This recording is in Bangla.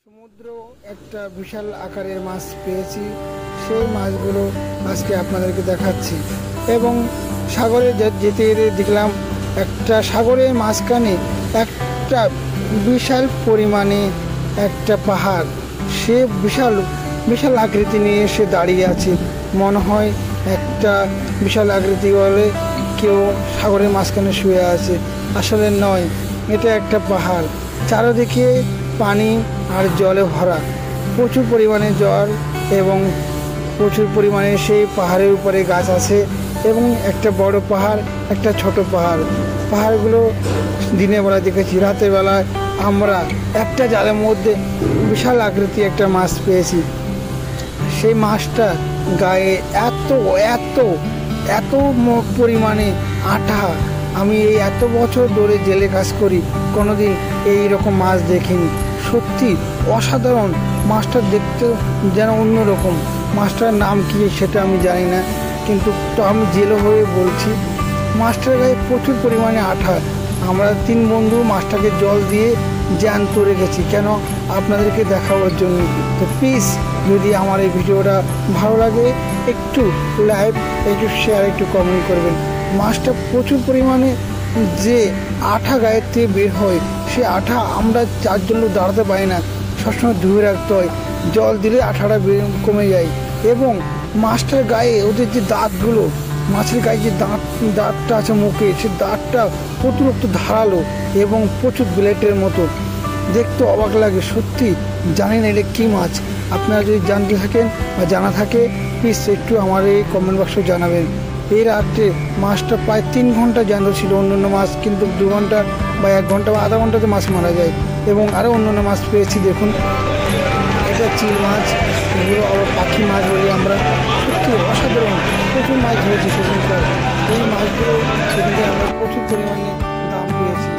সমুদ্র একটা বিশাল আকারের মাছ পেয়েছি। সেই মাছগুলো আজকে আপনাদেরকে দেখাচ্ছি। এবং সাগরে যেতে যেতে দেখলাম একটা সাগরের মাঝখানে একটা বিশাল পরিমাণে একটা পাহাড়। সে বিশাল বিশাল আকৃতি নিয়ে সে দাঁড়িয়ে আছে। মনে হয় একটা বিশাল আকৃতি বলে কেউ সাগরের মাঝখানে শুয়ে আছে। আসলে নয়, এটা একটা পাহাড়। চারিদিকে পানি আর জলে ভরা, প্রচুর পরিমাণে জল এবং প্রচুর পরিমাণে সেই পাহাড়ের উপরে গাছ আছে। এবং একটা বড় পাহাড়, একটা ছোট পাহাড়। পাহাড়গুলো দিনের বেলা দেখেছি, রাতের বেলায় আমরা একটা জালের মধ্যে বিশাল আকৃতি একটা মাছ পেয়েছি। সেই মাছটা গায়ে এত এত এত পরিমাণে আঠা, আমি এই এত বছর ধরে জেলে কাজ করি, কোনোদিন এইরকম মাছ দেখিনি। সত্যি অসাধারণ। মাছটা দেখতে যেন অন্যরকম। মাছটার নাম কি সেটা আমি জানি না, কিন্তু তো আমি জেলে হয়ে বলছি, মাছটার গায়ে প্রচুর পরিমাণে আঠা। আমরা 3 বন্ধু মাছটাকে জল দিয়ে জ্যান্ত রেখেছি, কেন আপনাদেরকে দেখাবার জন্য। তো প্লিজ যদি আমার এই ভিডিওটা ভালো লাগে, একটু লাইক, একটু শেয়ার, একটু কমেন্ট করবেন। মাছটা প্রচুর পরিমাণে যে আঠা গায়ের থেকে বের হয়, সে আঠা আমরা 4 জন লোক দাঁড়াতে পারি না, সবসময় ধুয়ে রাখতে হয়। জল দিলে আঠাটা কমে যায়। এবং মাছটার গায়ে ওদের যে দাঁতগুলো, মাছের গায়ে যে দাঁতটা আছে মুখে, সে দাঁতটা অতিরিক্ত ধারালো এবং প্রচুর ব্লেডের মতো। দেখতে অবাক লাগে সত্যি। জানি না এটা কী মাছ। আপনারা যদি জানতে থাকেন বা জানা থাকে, প্লিজ একটু আমার এই কমেন্ট বক্সে জানাবেন। এই রাত্রে মাছটা প্রায় 3 ঘন্টা জ্যান্ত ছিল। অন্যান্য মাছ কিন্তু 2 ঘন্টা বা 1 ঘন্টা বা আধা ঘন্টাতে মাছ মারা যায়। এবং আরও অন্যান্য মাছ পেয়েছি। দেখুন, এটা চিল মাছ, এগুলো আবার পাখি মাছ বলি আমরা। সত্যি অসাধারণ, প্রচুর মাছ ধরেছি সেদিনকার। এই মাছগুলো সেদিনকে আমরা প্রচুর পরিমাণে দাম পেয়েছি।